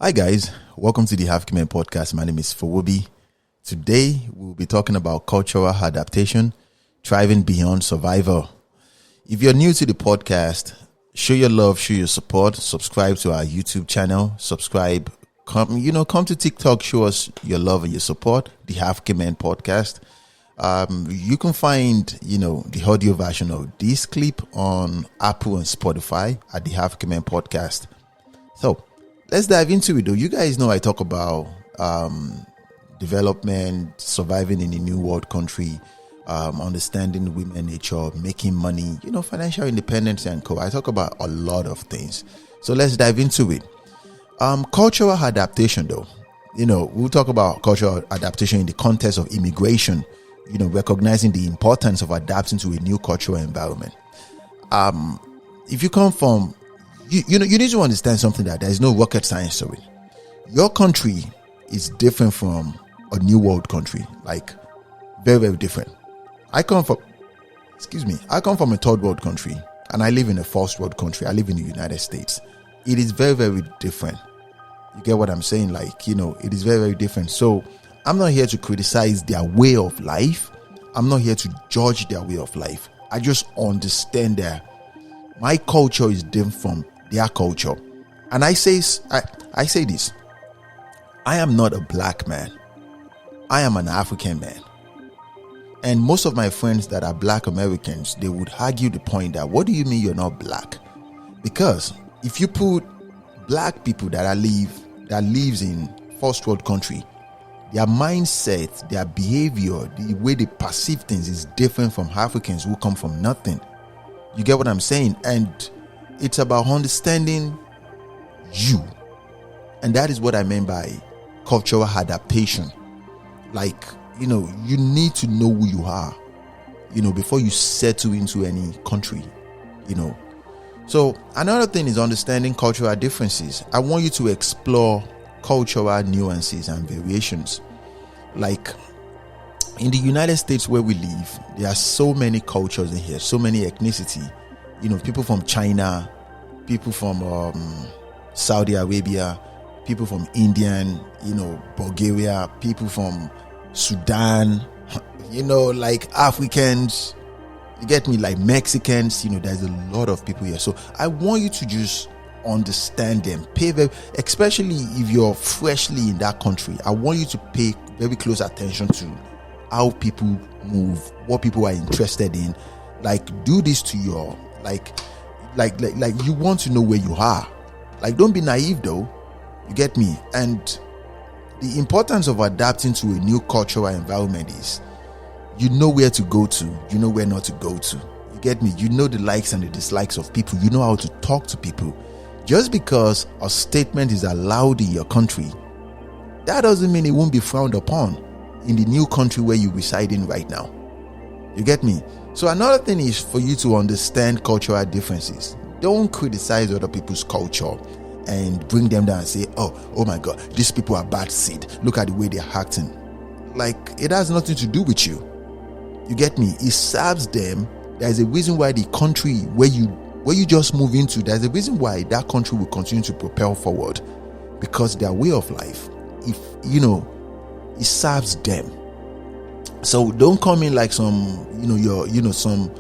Hi guys, welcome to the 𝗏𝗶𝗴 podcast. My name is 𝗨𝗶𝗶𝗴. Today we'll be talking about cultural adaptation, thriving beyond survival. If you're new to the podcast, show your love, show your support, subscribe to our YouTube channel, come to TikTok, show us your love and your support, the 𝗏𝗶𝗴 podcast. You can find, the audio version of this clip on Apple and Spotify at the 𝗏𝗶𝗴 podcast. So let's dive into it though. You guys know I talk about development, surviving in a new world country, understanding women nature, making money, financial independence and co. I talk about a lot of things. So let's dive into it. Cultural adaptation though. We'll talk about cultural adaptation in the context of immigration, recognizing the importance of adapting to a new cultural environment. If you come from you need to understand something, that there is no rocket science to it. Your country is different from a new world country, like very, very different. I come from a third world country and I live in a first world country. I live in the United States. It is very, very different. You get what I'm saying? It is very, very different. So I'm not here to criticize their way of life. I'm not here to judge their way of life. I just understand that my culture is different from their culture. And I say this. I am not a black man. I am an African man. And most of my friends that are black Americans, they would argue the point that, what do you mean you're not black? Because if you put black people that lives in first world country, their mindset, their behavior, the way they perceive things is different from Africans who come from nothing. You get what I'm saying? And it's about understanding you. And that is what I meant by cultural adaptation. You need to know who you are, before you settle into any country, So another thing is understanding cultural differences. I want you to explore cultural nuances and variations. Like in the United States where we live, there are so many cultures in here, so many ethnicity. People from China, people from Saudi Arabia, people from Indian, Bulgaria, people from Sudan, like Africans, you get me, like Mexicans, there's a lot of people here. So I want you to just understand them, especially if you're freshly in that country. I want you to pay very close attention to how people move, what people are interested in. Do this to your like you want to know where you are. Don't be naive though. You get me? And the importance of adapting to a new cultural environment is you know where to go to, you know where not to go to. You get me? You know the likes and the dislikes of people. You know how to talk to people. Just because a statement is allowed in your country, that doesn't mean it won't be frowned upon in the new country where you reside in right now. You get me? So another thing is for you to understand cultural differences. Don't criticize other people's culture and bring them down and say, oh my God, these people are bad seed. Look at the way they're acting. It has nothing to do with you. You get me? It serves them. There's a reason why the country where you just move into, there's a reason why that country will continue to propel forward, because their way of life, it serves them. So don't come in like some, some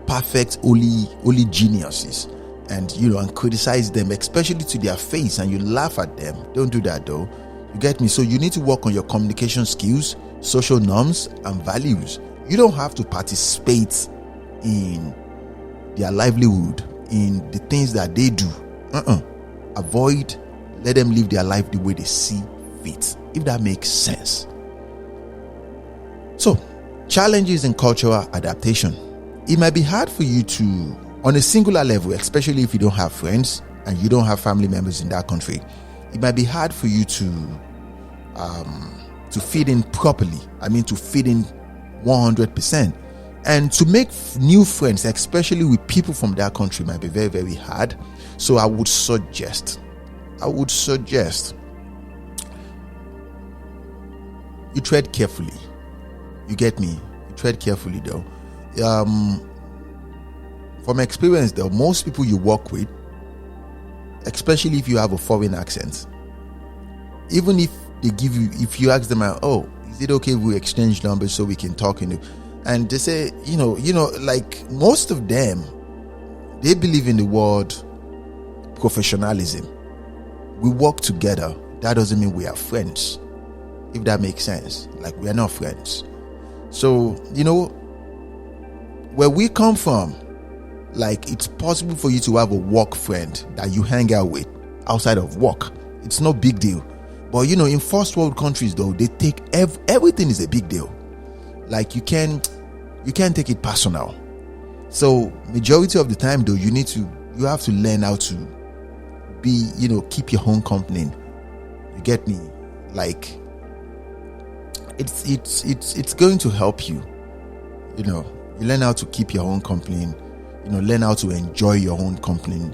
perfect holy geniuses and criticize them, especially to their face, and you laugh at them. Don't do that though. You get me? So you need to work on your communication skills, social norms and values. You don't have to participate in their livelihood, in the things that they do. Avoid, let them live their life the way they see fit, if that makes sense. So, challenges in cultural adaptation. It might be hard for you to, on a singular level, especially if you don't have friends and you don't have family members in that country, it might be hard for you to fit in properly. To fit in 100%. And to make new friends, especially with people from that country, might be very, very hard. So I would suggest you tread carefully. You get me? You tread carefully though. From experience though, most people you work with, especially if you have a foreign accent, Even if they give you, if you ask them, oh, is it okay if we exchange numbers so we can talk? And they say, like most of them, they believe in the word professionalism. We work together. That doesn't mean we are friends, if that makes sense. Like, we are not friends. So, where we come from, like, it's possible for you to have a work friend that you hang out with outside of work. It's no big deal. But in first world countries, though, they take everything is a big deal. Like, you can't take it personal. So majority of the time, though, you have to learn how to be, keep your own company. You get me? Like, it's going to help you. You learn how to keep your own company. Learn how to enjoy your own company.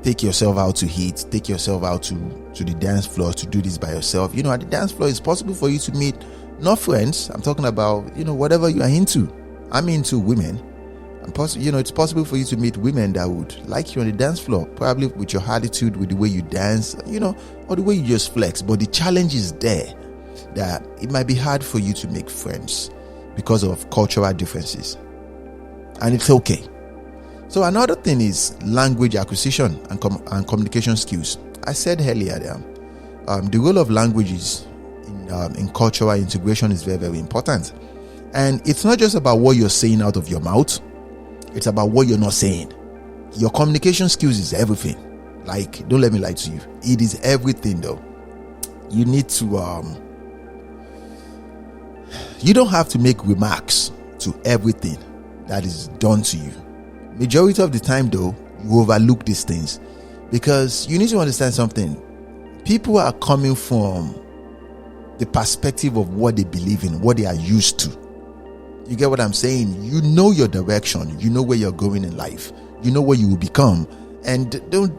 Take yourself out to eat, take yourself out to the dance floor to do this by yourself. At the dance floor, it's possible for you to meet not friends. I'm talking about, whatever you are into. I'm into women. It's possible for you to meet women that would like you on the dance floor, probably with your attitude, with the way you dance, or the way you just flex. But the challenge is there that it might be hard for you to make friends because of cultural differences. And it's okay. So another thing is language acquisition and communication skills. I said earlier that the role of languages in cultural integration is very, very important. And it's not just about what you're saying out of your mouth. It's about what you're not saying. Your communication skills is everything. Like, don't let me lie to you. It is everything, though. You need to, you don't have to make remarks to everything that is done to you. Majority of the time, though, you overlook these things because you need to understand something. People are coming from the perspective of what they believe in, what they are used to. You get what I'm saying? You know your direction. You know where you're going in life. You know what you will become, and don't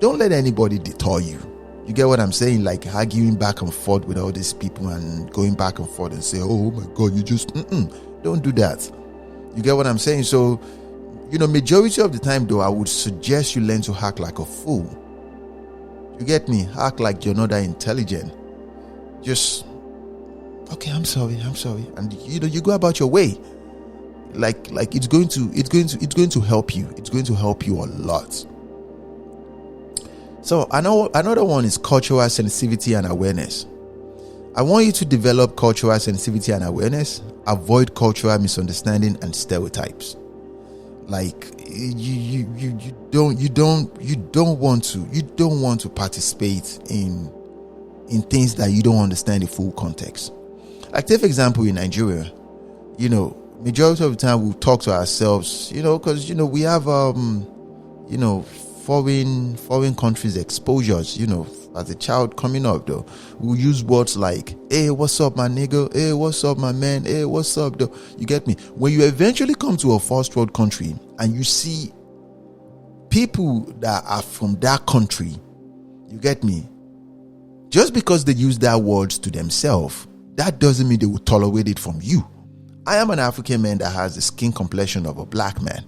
let anybody deter you. You get what I'm saying? Like arguing back and forth with all these people and going back and forth and say, "Oh my God, you just don't do that." You get what I'm saying? So, majority of the time, though, I would suggest you learn to act like a fool. You get me? Act like you're not that intelligent. Just, okay, I'm sorry, and you go about your way. Like it's going to help you. It's going to help you a lot. So another one is cultural sensitivity and awareness. I want you to develop cultural sensitivity and awareness. Avoid cultural misunderstanding and stereotypes. Like you don't want to participate in things that you don't understand the full context. Like, take for example in Nigeria, majority of the time we talk to ourselves, because we have foreign countries exposures. As a child coming up, though, we use words like, "Hey, what's up, my nigga? Hey, what's up, my man? Hey, what's up, though?" You get me? When you eventually come to a first world country and you see people that are from that country, you get me? Just because they use that words to themselves, that doesn't mean they will tolerate it from you. I am an African man that has the skin complexion of a black man.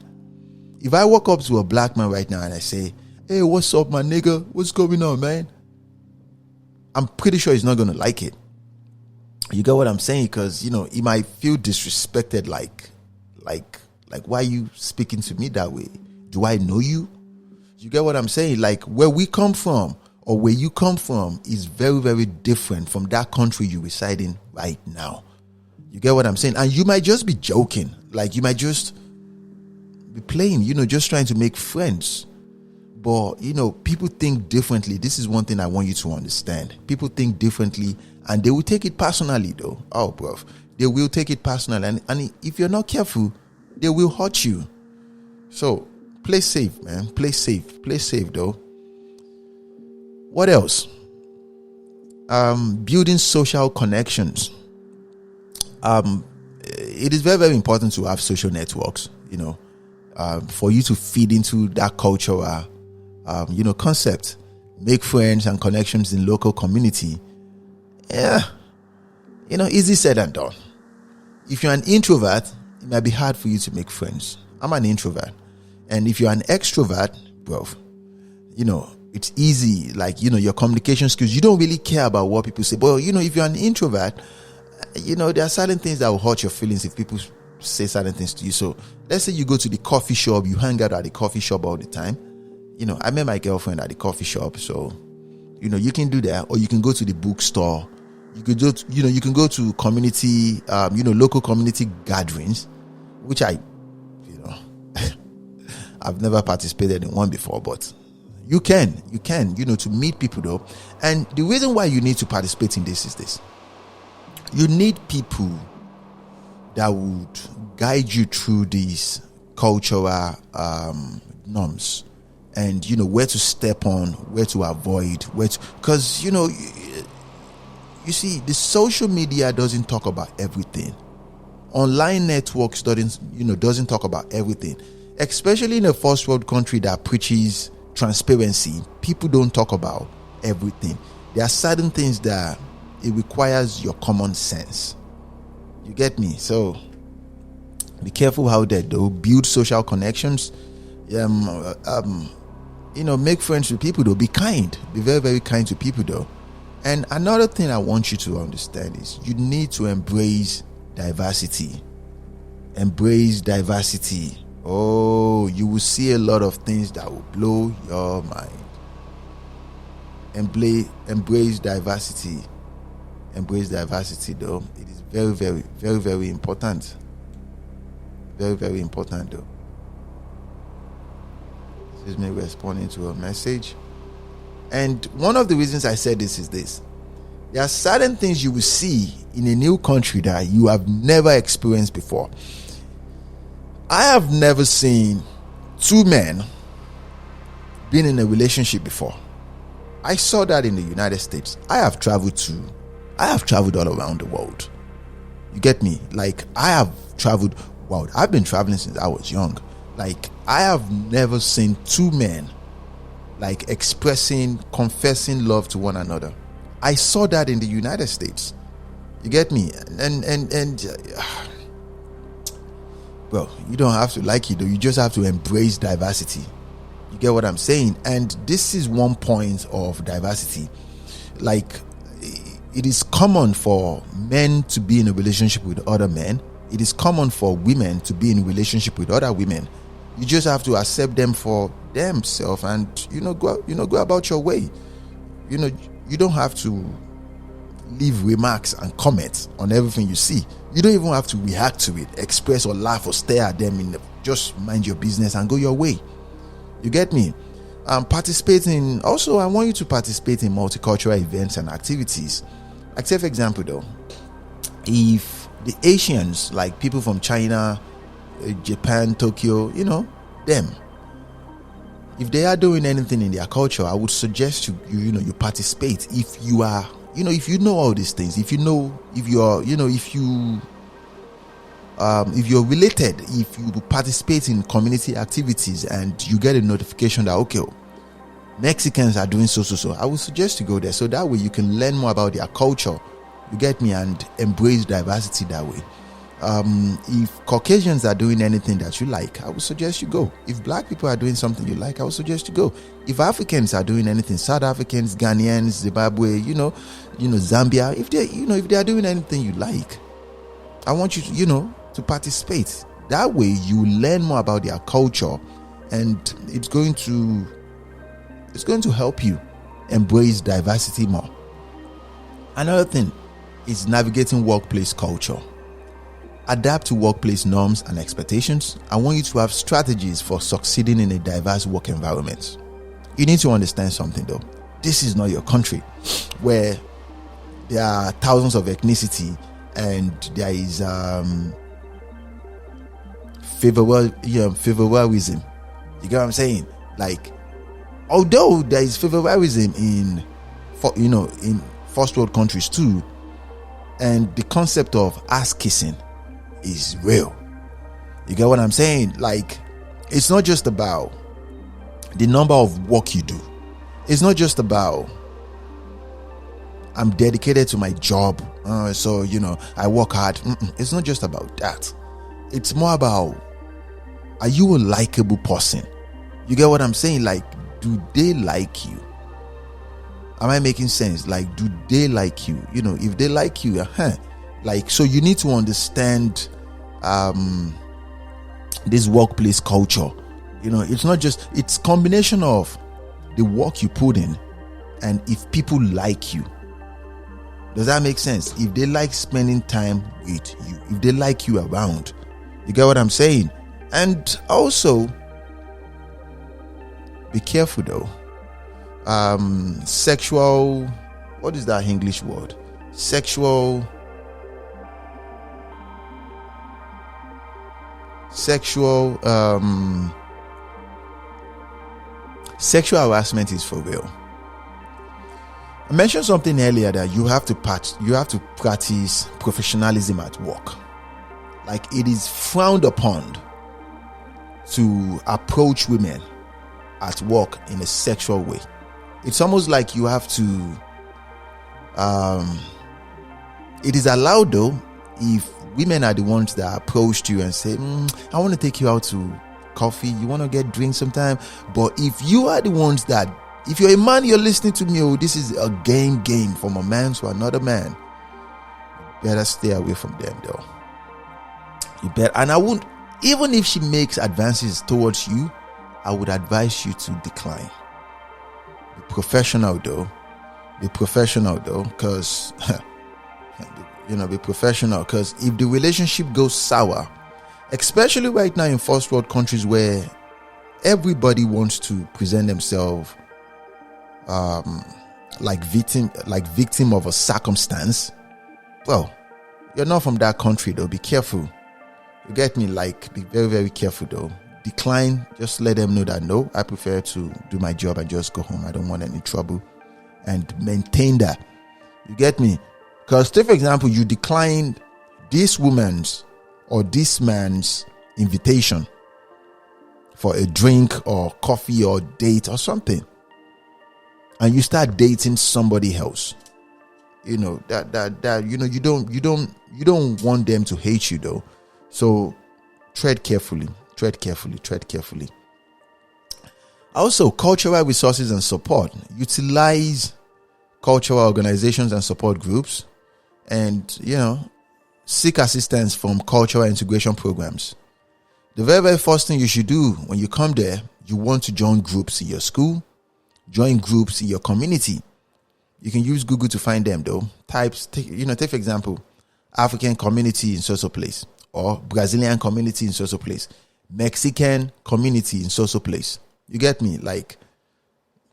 If I walk up to a black man right now and I say, "Hey, what's up, my nigga? What's going on, man?" I'm pretty sure he's not going to like it. You get what I'm saying? Because, he might feel disrespected, like, why are you speaking to me that way? Do I know you? You get what I'm saying? Like, where we come from or where you come from is very, very different from that country you reside in right now. You get what I'm saying? And you might just be joking. Like, you might just be playing, just trying to make friends. But, people think differently. This is one thing I want you to understand. People think differently and they will take it personally, though. Oh, bro. They will take it personally. And if you're not careful, they will hurt you. So, play safe, man. Play safe. Play safe, though. What else? Building social connections. It is very, very important to have social networks, for you to feed into that cultural concept, make friends and connections in local community. Yeah, easy said and done. If you're an introvert, it might be hard for you to make friends. I'm an introvert, and if you're an extrovert, bro, It's easy, like, your communication skills. You don't really care about what people say. But, if you're an introvert, there are certain things that will hurt your feelings if people say certain things to you. So let's say you go to the coffee shop, you hang out at the coffee shop all the time. I met my girlfriend at the coffee shop. So, you can do that. Or you can go to the bookstore. You could do, you can go to community, local community gatherings, which I've never participated in one before, but you can, to meet people though. And the reason why you need to participate in this is this. You need people that would guide you through these cultural norms, and where to step on, where to avoid, because you see, the social media doesn't talk about everything. Online networks doesn't talk about everything, especially in a first world country that preaches transparency. People don't talk about everything. There are certain things that it requires your common sense. You get me? So be careful how they do. Build social connections. Make friends with people though. Be kind. Be very, very kind to people though. And another thing I want you to understand is you need to embrace diversity. Embrace diversity. Oh, you will see a lot of things that will blow your mind. Embrace diversity. Embrace diversity though. It is very, very, very, very important. Very, very important though. This is me responding to a message. And one of the reasons I said this is this. There are certain things you will see in a new country that you have never experienced before. I have never seen two men being in a relationship before. I saw that in the United States. I have traveled all around the world. You get me? Like, I have traveled. Wow, I've been traveling since I was young. Like, I have never seen two men like confessing love to one another. I saw that in the United States. You get me? And well, you don't have to like it though. You just have to embrace diversity. You get what I'm saying? And this is one point of diversity. Like, it is common for men to be in a relationship with other men. It is common for women to be in a relationship with other women. You just have to accept them for themselves and go about your way. You don't have to leave remarks and comments on everything you see. You don't even have to react to it, express or laugh or stare at them. Just mind your business and go your way. You get me? I want you to participate in multicultural events and activities. Like, say for example though, if the Asians, like people from China, Japan, Tokyo, them, if they are doing anything in their culture, I would suggest you participate. If you are, if you know all these things, if you're related, if you participate in community activities and you get a notification that, okay, Mexicans are doing so, I would suggest you go there. So that way you can learn more about their culture. You get me? And embrace diversity that way. If Caucasians are doing anything that you like, I would suggest you go. If black people are doing something you like, I would suggest you go. If Africans are doing anything, South Africans, Ghanaians, Zimbabwe, Zambia, if they are doing anything you like, I want you to, to participate. That way you learn more about their culture, and it's going to help you embrace diversity more. Another thing is navigating workplace culture. Adapt to workplace norms and expectations. I want you to have strategies for succeeding in a diverse work environment. You need to understand something though. This is not your country where there are thousands of ethnicity and there is favoritism. You get what I'm saying? Like, although there is favoritism in first world countries too, and the concept of ass kissing is real. You get what I'm saying? Like, it's not just about the number of work you do. It's not just about I'm dedicated to my job, so I work hard. It's not just about that. It's more about, are you a likable person? You get what I'm saying? Like, do they like you? Am I making sense? Like, do they like you? You know, if they like you, like, so you need to understand this workplace culture. You know, it's not just, it's combination of the work you put in and if people like you. Does that make sense? If they like spending time with you, if they like you around, you get what I'm saying? And also, be careful though. Sexual, what is that English word? Sexual harassment is for real. I mentioned something earlier that you have to practice professionalism at work. Like, it is frowned upon to approach women at work in a sexual way. It's almost like you have to it is allowed though if women are the ones that approached you and say, I want to take you out to coffee, you want to get drinks sometime. But if you are the ones that, if you're a man, you're listening to me, this is a game from a man to another man, you better stay away from them though. You better. And I wouldn't, even if she makes advances towards you, I would advise you to decline. Be professional though, because be professional, because if the relationship goes sour, especially right now in first world countries where everybody wants to present themselves like victim of a circumstance. Well, you're not from that country though. Be careful. You get me? Like, be very, very careful though. Decline. Just let them know that no, I prefer to do my job and just go home. I don't want any trouble, and maintain that. You get me? Because, take for example, you declined this woman's or this man's invitation for a drink or coffee or date or something, and you start dating somebody else. You know that you don't want them to hate you though. So tread carefully. Also, cultural resources and support. Utilize cultural organizations and support groups, and seek assistance from cultural integration programs. The very, very first thing you should do when you come there, you want to join groups in your school, join groups in your community. You can use Google to find them though. Take for example, African community in so place, or Brazilian community in so place, Mexican community in so place. You get me? Like,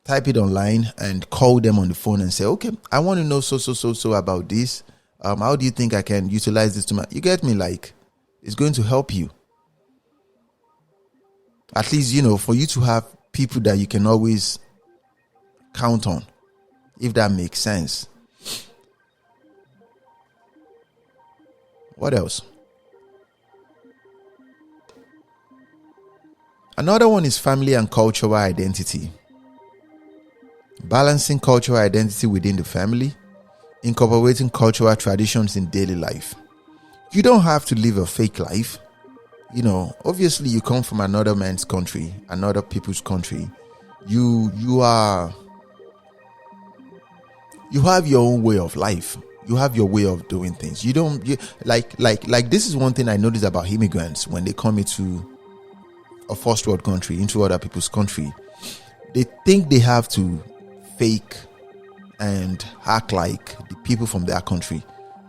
type it online and call them on the phone and say, okay, I want to know so about this. How do you think I can utilize this to you get me? Like, it's going to help you. At least, for you to have people that you can always count on, if that makes sense. What else? Another one is family and cultural identity. Balancing cultural identity within the family, incorporating cultural traditions in daily life. You don't have to live a fake life. Obviously you come from another man's country, another people's country. You have your own way of life. You have your way of doing things. Like this is one thing I notice about immigrants when they come into a first world country, into other people's country. They think they have to fake and act like the people from their country.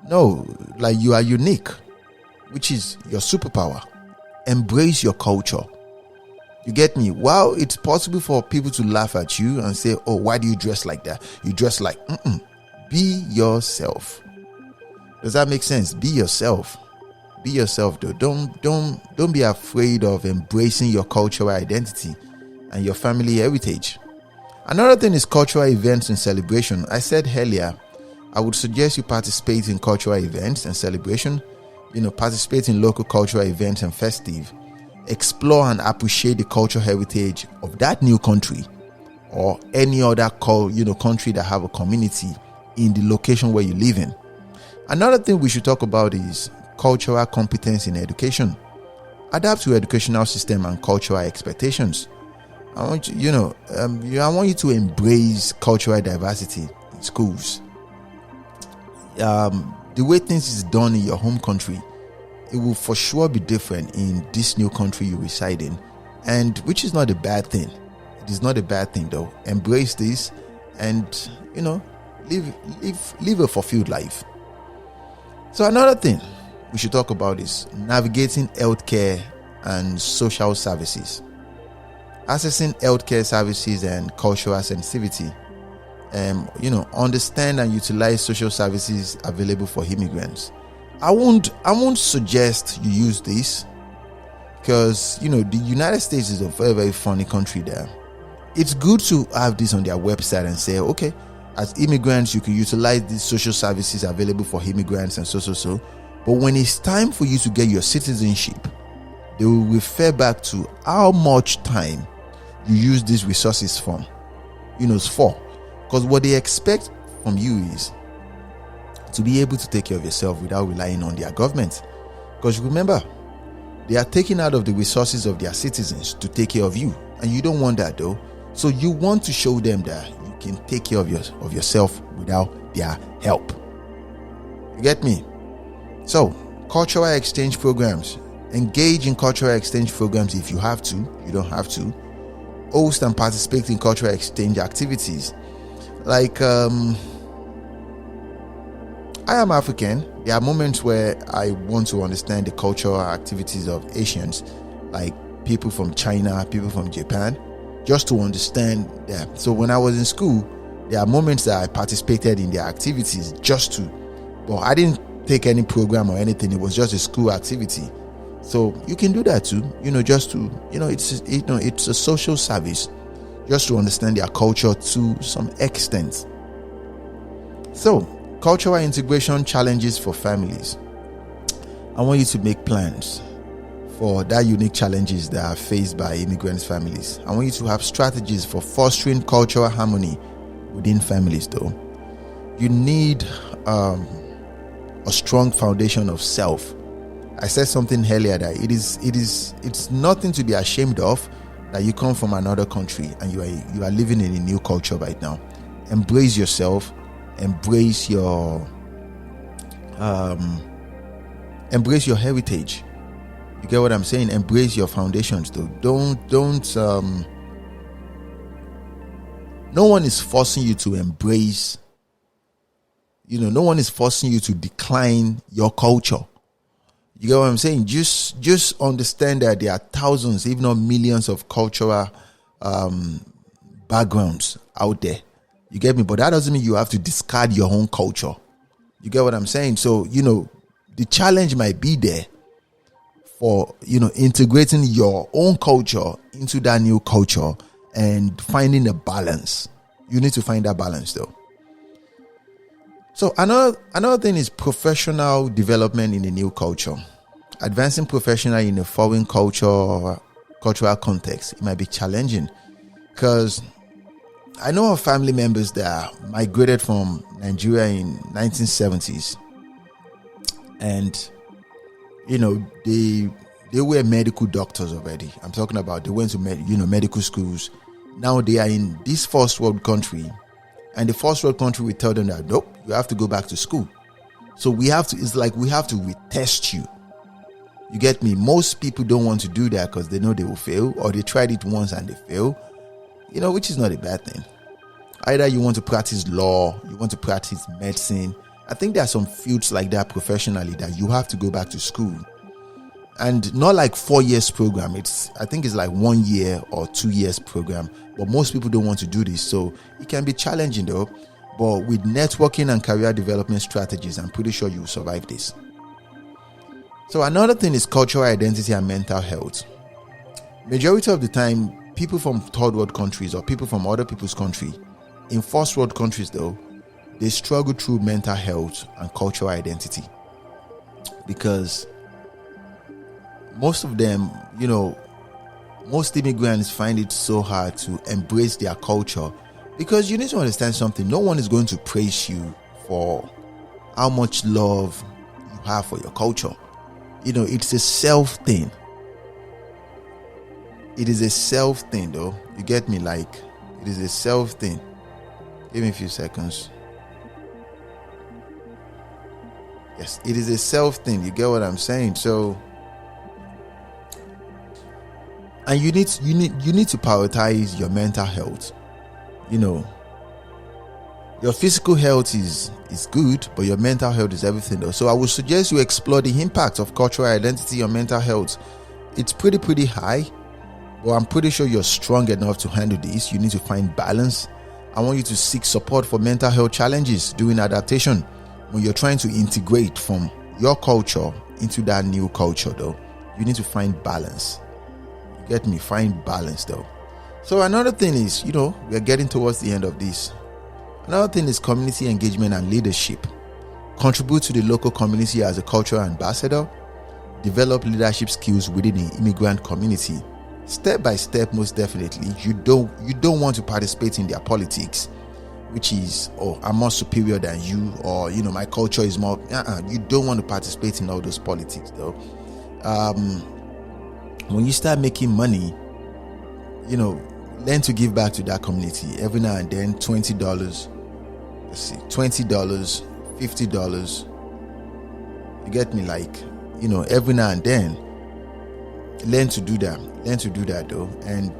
No, like, you are unique, which is your superpower. Embrace your culture. You get me? While it's possible for people to laugh at you and say, oh, why do you dress like that? You dress like, be yourself. Does that make sense? Be yourself. Be yourself though. Don't be afraid of embracing your cultural identity and your family heritage. Another thing is cultural events and celebration. I said earlier, I would suggest you participate in cultural events and celebration. Participate in local cultural events and festive. Explore and appreciate the cultural heritage of that new country or any other country that have a community in the location where you live in. Another thing we should talk about is cultural competence in education. Adapt to educational system and cultural expectations. I want you, I want you to embrace cultural diversity in schools. The way things is done in your home country, it will for sure be different in this new country you reside in, and which is not a bad thing. It is not a bad thing though. Embrace this, and live a fulfilled life. So another thing we should talk about is navigating healthcare and social services, accessing healthcare services and cultural sensitivity. Understand and utilize social services available for immigrants. I won't suggest you use this, because the United States is a very, very funny country there. It's good to have this on their website and say, okay, as immigrants you can utilize these social services available for immigrants and so. But when it's time for you to get your citizenship, they will refer back to how much time you use these resources for. Because what they expect from you is to be able to take care of yourself without relying on their government. Because remember, they are taking out of the resources of their citizens to take care of you, and you don't want that though. So you want to show them that you can take care of yourself without their help. You get me? So cultural exchange programs. Engage in cultural exchange programs if you have to. You don't have to. Host and participate in cultural exchange activities. Like I am African. There are moments where I want to understand the cultural activities of Asians, like people from China, people from Japan, just to understand them. So when I was in school, there are moments that I participated in their activities but I didn't take any program or anything. It was just a school activity. So you can do that too, just to, it's a social service, just to understand their culture to some extent. So, cultural integration challenges for families. I want you to make plans for that unique challenges that are faced by immigrants' families. I want you to have strategies for fostering cultural harmony within families though. You need a strong foundation of self. I said something earlier that it's nothing to be ashamed of that you come from another country and you are living in a new culture right now. Embrace yourself, embrace your heritage. You get what I'm saying? Embrace your foundations though. Don't no one is forcing you to embrace, no one is forcing you to decline your culture. You get what I'm saying? Just understand that there are thousands, if not millions, of cultural backgrounds out there. You get me? But that doesn't mean you have to discard your own culture. You get what I'm saying? So, the challenge might be there for, integrating your own culture into that new culture and finding a balance. You need to find that balance though. So another thing is professional development in a new culture. Advancing professionally in a foreign cultural context, it might be challenging, because I know of family members that migrated from Nigeria in 1970s, and they were medical doctors already. I'm talking about they went to medical schools. Now they are in this first world country. And the first world country will tell them that, nope, you have to go back to school. So it's like we have to retest you. You get me? Most people don't want to do that because they know they will fail, or they tried it once and they fail, which is not a bad thing. Either you want to practice law, you want to practice medicine. I think there are some fields like that professionally that you have to go back to school. And not like 4 years program. I think it's like 1 year or 2 years program. But most people don't want to do this. So it can be challenging though. But with networking and career development strategies, I'm pretty sure you will survive this. So another thing is cultural identity and mental health. Majority of the time, people from third world countries or people from other people's country, in first world countries though, they struggle through mental health and cultural identity. Because most of them, most immigrants find it so hard to embrace their culture, because you need to understand something. No one is going to praise you for how much love you have for your culture. It's a self thing. it is a self thing though. You get me? Like, it is a self thing. Give me a few seconds. Yes, it is a self thing. You get what I'm saying? So, and you need to prioritize your mental health. You know, your physical health is good, but your mental health is everything though. So I would suggest you explore the impact of cultural identity on mental health. It's pretty high, but I'm pretty sure you're strong enough to handle this. You need to find balance. I want you to seek support for mental health challenges during adaptation when you're trying to integrate from your culture into that new culture though. You need to find balance. You get me? Find balance though. So another thing is, we're getting towards the end of this. Another thing is community engagement and leadership. Contribute to the local community as a cultural ambassador. Develop leadership skills within the immigrant community. Step by step, most definitely. You don't want to participate in their politics, which is, I'm more superior than you, or my culture is more. You don't want to participate in all those politics though. When you start making money, learn to give back to that community every now and then. $20, $20, $50. You get me? Like, every now and then, learn to do that though, and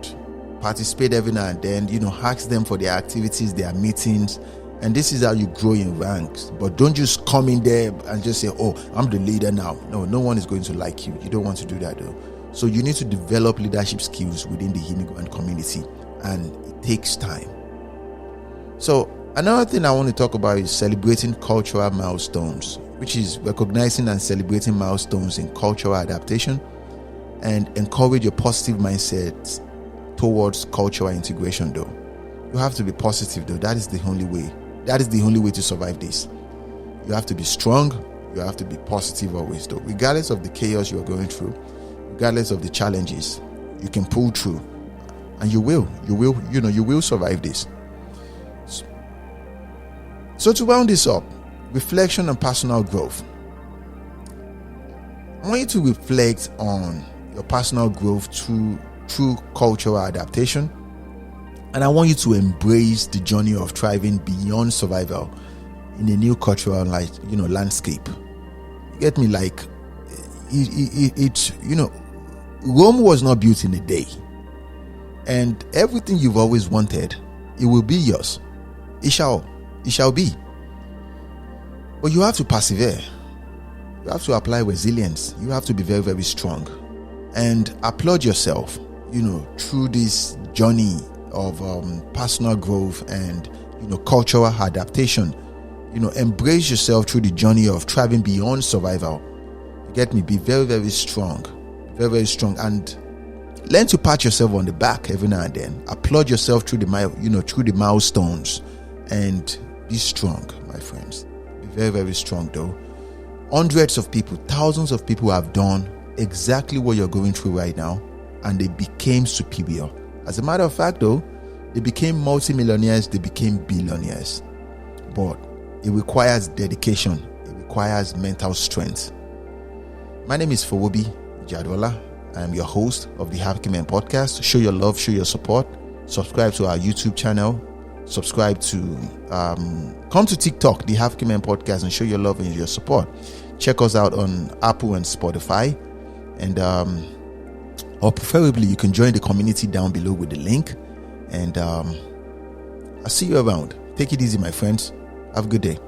participate every now and then. Ask them for their activities, their meetings, and this is how you grow in ranks. But don't just come in there and just say, I'm the leader now. No one is going to like you. You don't want to do that though. So you need to develop leadership skills within the immigrant community, and it takes time. So another thing I want to talk about is celebrating cultural milestones, which is recognizing and celebrating milestones in cultural adaptation, and encourage a positive mindset towards cultural integration though. You have to be positive though. That is the only way. That is the only way to survive this. You have to be strong. You have to be positive always though. Regardless of the chaos you are going through, regardless of the challenges, you can pull through, and you will survive this. So to round this up, reflection and personal growth. I want you to reflect on your personal growth through cultural adaptation, and I want you to embrace the journey of thriving beyond survival in a new cultural landscape. You get me? Like, Rome was not built in a day, and everything you've always wanted, it will be yours. It shall be. But you have to persevere. You have to apply resilience. You have to be very, very strong, and applaud yourself, through this journey of personal growth and cultural adaptation. Embrace yourself through the journey of thriving beyond survival. You get me? Be very, very strong. Very, very strong, and learn to pat yourself on the back every now and then. Applaud yourself through the milestones, and be strong, my friends. Be very, very strong though. Hundreds of people, thousands of people have done exactly what you're going through right now, and they became superior. As a matter of fact though, they became multimillionaires, they became billionaires. But it requires dedication. It requires mental strength. My name is 𝗲𝗹𝗶𝗴. I am your host of the 𝗵𝗂𝗋𝗵 podcast. Show your love, show your support. Subscribe to our YouTube channel. Subscribe to come to TikTok, the 𝗵𝗂𝗋𝗵 podcast, and show your love and your support. Check us out on Apple and Spotify, and or preferably you can join the community down below with the link. And I'll see you around. Take it easy, my friends. Have a good day.